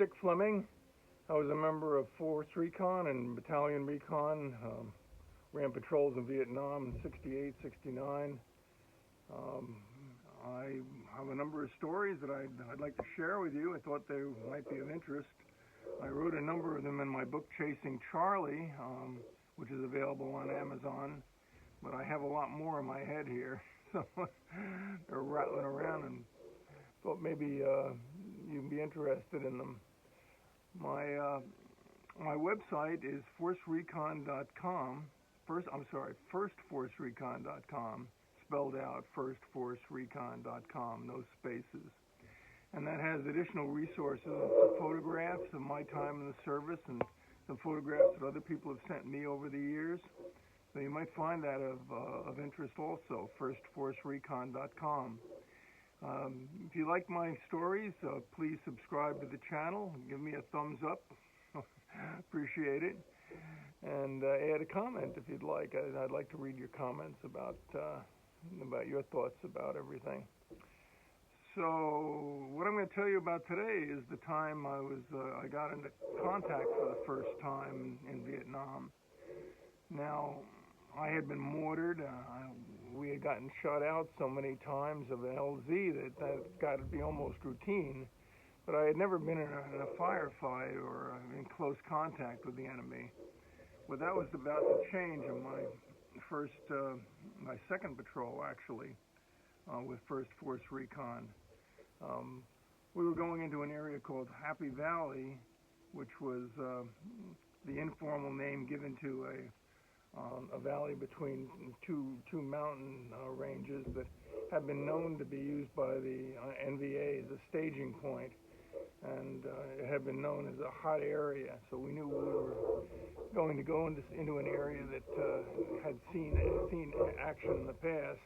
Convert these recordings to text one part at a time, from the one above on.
Dick Fleming. I was a member of Force Recon and Battalion Recon. Ran patrols in Vietnam in 68, 69. I have a number of stories that I'd like to share with you. I thought they might be of interest. I wrote a number of them in my book, Chasing Charlie, which is available on Amazon. But I have a lot more in my head here, so they're rattling around, and thought maybe you'd be interested in them. My website is forcerecon.com. firstforcerecon.com, spelled out, firstforcerecon.com, no spaces. And that has additional resources, photographs of my time in the service and some photographs that other people have sent me over the years. So you might find that of interest also, firstforcerecon.com. If you like my stories, please subscribe to the channel. Give me a thumbs up. Appreciate it. And add a comment if you'd like. I'd like to read your comments about your thoughts about everything. So what I'm going to tell you about today is the time I got into contact for the first time in Vietnam. Now, I had been mortared. We had gotten shot out so many times of an LZ that got to be almost routine. But I had never been in a firefight or in close contact with the enemy. Well, that was about to change in my second patrol, actually, with First Force Recon. We were going into an area called Happy Valley, which was the informal name given to a valley between two mountain ranges that had been known to be used by the NVA as a staging point, and it had been known as a hot area. So we knew we were going to go into an area that had seen action in the past.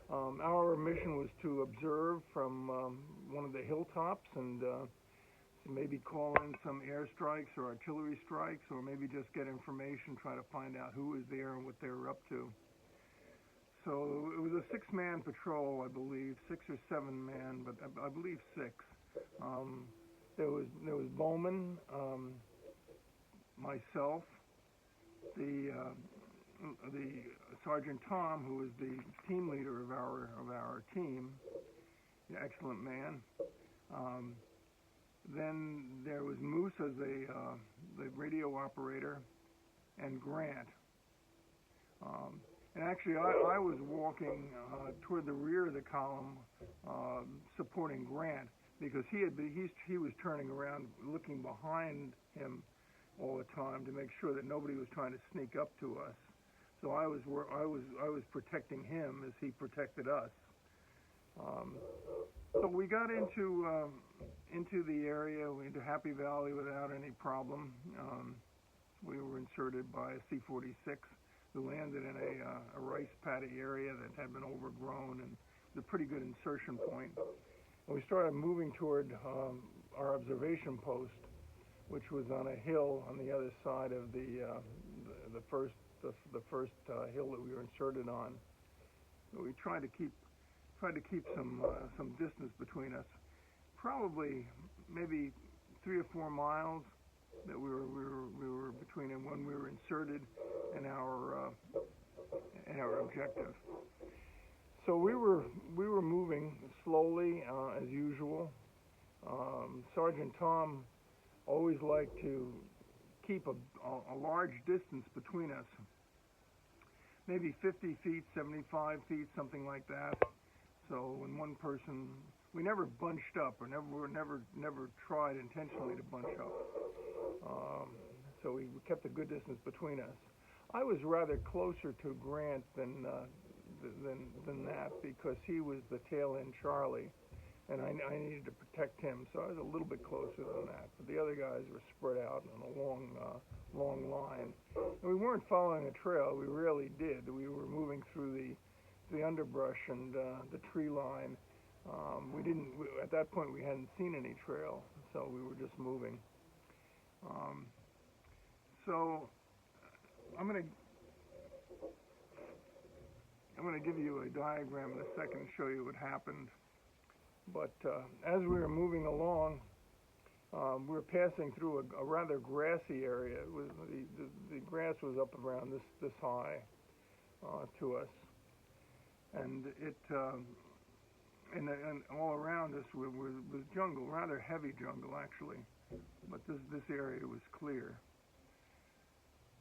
Our mission was to observe from one of the hilltops and maybe call in some airstrikes or artillery strikes, or maybe just get information, try to find out who was there and what they were up to. So it was a 6-man patrol, I believe, 6 or 7 man, but I believe 6. There was Bowman, myself, the Sergeant Tom, who was the team leader of our team, an excellent man. Then there was Moose as the radio operator, and Grant. And actually, I was walking toward the rear of the column, supporting Grant, because he was turning around, looking behind him all the time to make sure that nobody was trying to sneak up to us. So I was protecting him as he protected us. So we got into the area, into Happy Valley without any problem. We were inserted by a C-46 who landed in a rice paddy area that had been overgrown, and was a pretty good insertion point. And we started moving toward our observation post, which was on a hill on the other side of the first hill that we were inserted on. So we tried to keep some distance between us, probably maybe 3 or 4 miles that we were between and when we were inserted in our objective. So we were moving slowly as usual. Sergeant Tom always liked to keep a large distance between us, maybe 50 feet, 75 feet, something like that. So when one person, we never bunched up, or never tried intentionally to bunch up. So we kept a good distance between us. I was rather closer to Grant than that, because he was the tail end Charlie, and I needed to protect him, so I was a little bit closer than that. But the other guys were spread out in a long line. And we weren't following a trail. We rarely did. We were moving through the underbrush and the tree line. At that point we hadn't seen any trail, so we were just moving. So I'm going to give you a diagram in a second to show you what happened. But as we were moving along, We were passing through a rather grassy area. It was the grass was up around this high to us, and it and all around us was jungle, rather heavy jungle actually, but this area was clear.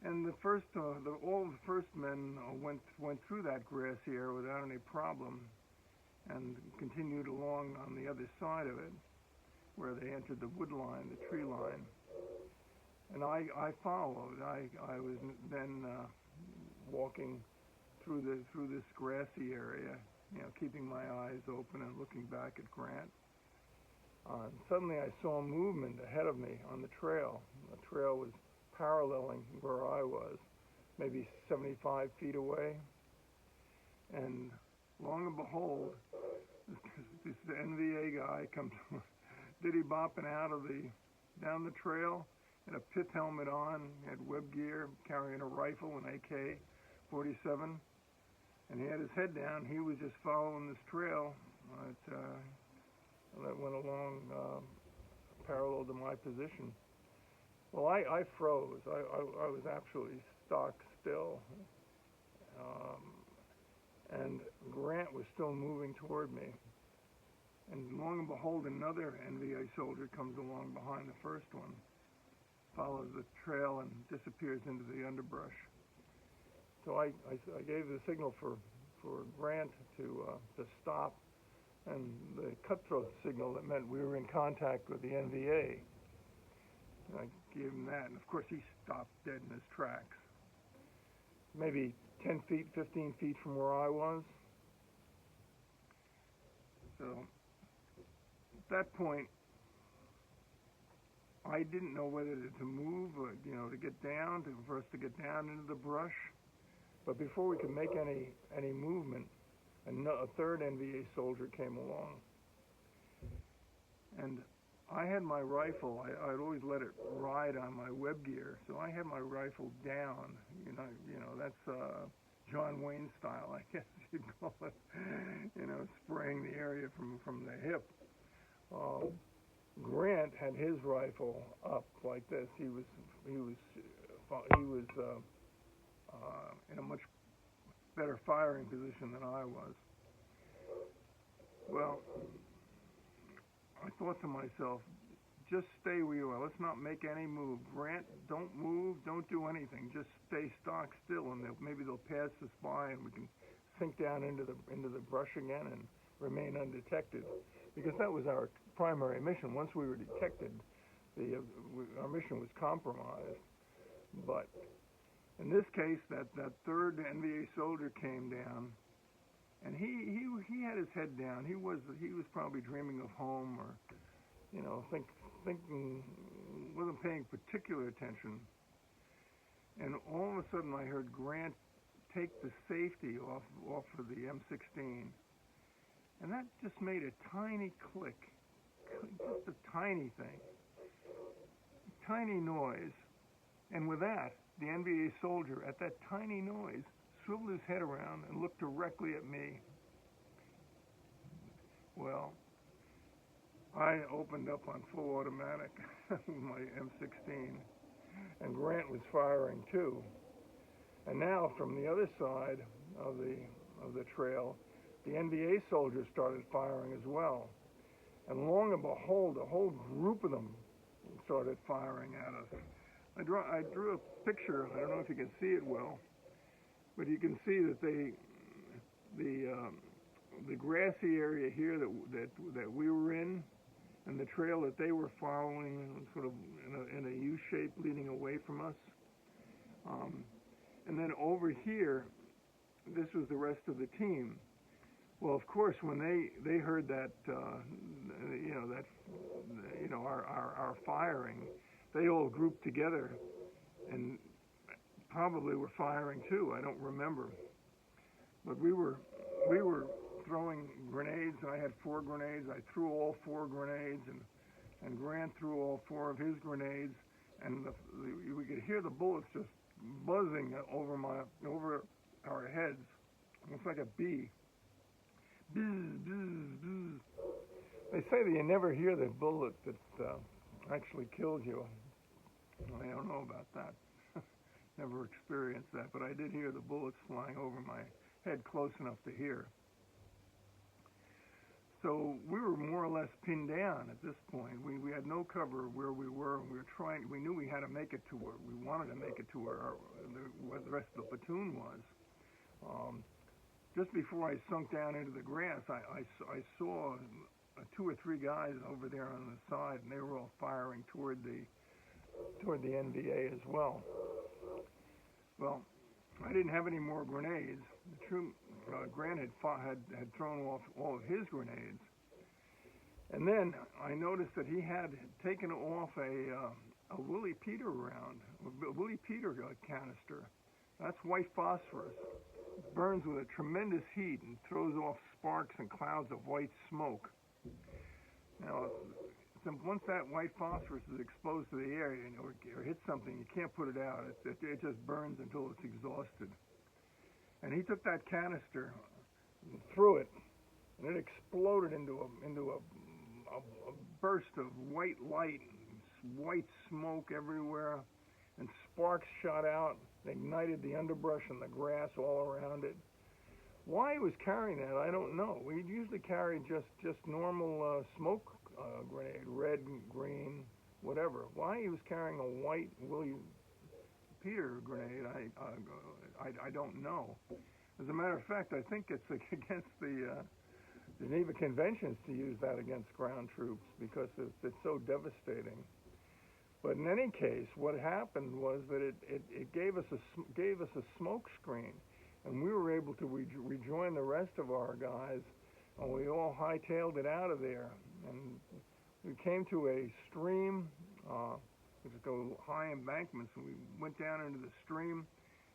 And all the first men went through that grassy area without any problem, and continued along on the other side of it, where they entered the wood line, the tree line. And I followed. I was then walking through this grassy area, keeping my eyes open and looking back at Grant. And suddenly I saw movement ahead of me on the trail. The trail was paralleling where I was, maybe 75 feet away. And long and behold, this NVA guy comes diddy-bopping down the trail in a pith helmet on, had web gear, carrying a rifle, an AK-47, and he had his head down. He was just following this trail that went along parallel to my position. Well, I froze. I was absolutely stock still. And Grant was still moving toward me. And long and behold, another NVA soldier comes along behind the first one, follows the trail and disappears into the underbrush. So I gave the signal for Grant to stop, and the cutthroat signal that meant we were in contact with the NVA. And I gave him that, and of course he stopped dead in his tracks, maybe 10 feet, 15 feet from where I was. So at that point, I didn't know whether to move or, to get down, for us to get down into the brush. But before we could make any movement, a third NVA soldier came along. And I had my rifle. I'd always let it ride on my web gear, so I had my rifle down. That's John Wayne style, I guess you'd call it. Spraying the area from the hip. Grant had his rifle up like this. He was in a much better firing position than I was. Well, I thought to myself, just stay where you are. Let's not make any move. Grant, don't move. Don't do anything. Just stay stock still, and maybe they'll pass us by, and we can sink down into the brush again and remain undetected. Because that was our primary mission. Once we were detected, our mission was compromised. But in this case, that third NVA soldier came down, and he had his head down. He was probably dreaming of home, or thinking, wasn't paying particular attention. And all of a sudden, I heard Grant take the safety off of the M16, and that just made a tiny click, just a tiny thing, tiny noise. And with that, the NVA soldier, at that tiny noise, swiveled his head around and looked directly at me. Well, I opened up on full automatic with my M16, and Grant was firing too. And now, from the other side of the trail, the NVA soldiers started firing as well. And long and behold, a whole group of them started firing at us. I drew a picture. I don't know if you can see it well, but you can see that the grassy area here that we were in, and the trail that they were following, sort of in a U shape leading away from us. And then over here, this was the rest of the team. Well, of course, when they heard that, our firing, they all grouped together and probably were firing too. I don't remember, but we were throwing grenades. I had 4 grenades. I threw all 4 grenades, and Grant threw all 4 of his grenades, and we could hear the bullets just buzzing over our heads. It's like a bee. Bzz, bzz, bzz. They say that you never hear the bullet that actually killed you. I don't know about that. Never experienced that, but I did hear the bullets flying over my head close enough to hear. So we were more or less pinned down at this point. We had no cover where we were, and we knew we had to make it to where we wanted to make it to where the rest of the platoon was. Just before I sunk down into the grass, I saw 2 or 3 guys over there on the side, and they were all firing toward the NVA as well. Well, I didn't have any more grenades. The troop, Grant had thrown off all of his grenades, and then I noticed that he had taken off a Willie Peter round, a Willie Peter canister. That's white phosphorus. It burns with a tremendous heat and throws off sparks and clouds of white smoke. Now, once that white phosphorus is exposed to the air or hits something, you can't put it out. It just burns until it's exhausted. And he took that canister and threw it, and it exploded into a burst of white light, white smoke everywhere, and sparks shot out, ignited the underbrush and the grass all around it. Why he was carrying that, I don't know. We usually carry just normal smoke grenade, red, green, whatever. Why he was carrying a white Willie Peter grenade, I don't know. As a matter of fact, I think it's against the Geneva Conventions to use that against ground troops because it's so devastating. But in any case, what happened was that it gave us a smoke screen, and we were able to rejoin the rest of our guys, and we all hightailed it out of there. And we came to a stream, which go high embankments, and we went down into the stream,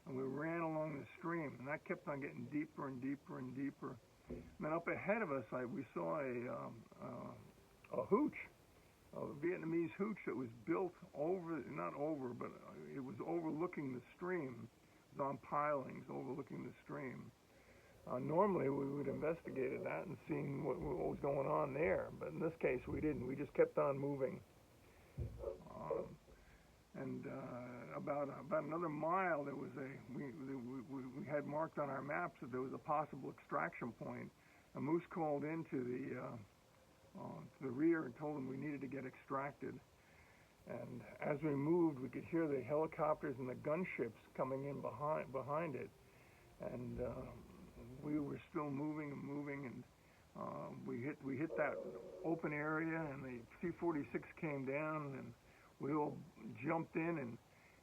and we ran along the stream, and that kept on getting deeper and deeper and deeper. And then up ahead of us, we saw a hooch, a Vietnamese hooch that was built not over, but it was overlooking the stream. It was on pilings overlooking the stream. Normally, we would have investigated that and seen what was going on there, but in this case, we didn't. We just kept on moving. And about another mile, there was we had marked on our maps that there was a possible extraction point. A moose called into the rear and told them we needed to get extracted. And as we moved, we could hear the helicopters and the gunships coming in behind it. And we were still moving and moving, and we hit that open area, and the C-46 came down, and we all jumped in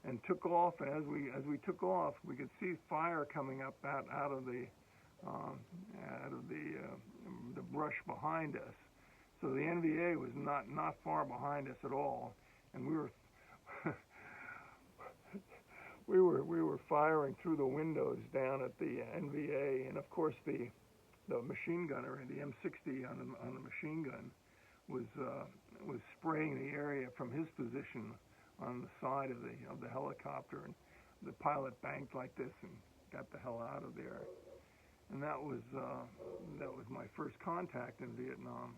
and took off. And as we took off, we could see fire coming up out of the brush behind us. So the NVA was not far behind us at all, and we were firing through the windows down at the NVA, and of course the machine gunner, the M60 on the machine gun, was spraying the area from his position on the side of the helicopter, and the pilot banked like this and got the hell out of there. And that was my first contact in Vietnam.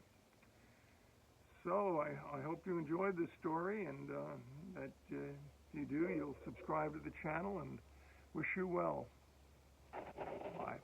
So I hope you enjoyed this story, and that if you do, you'll subscribe to the channel, and wish you well. Bye.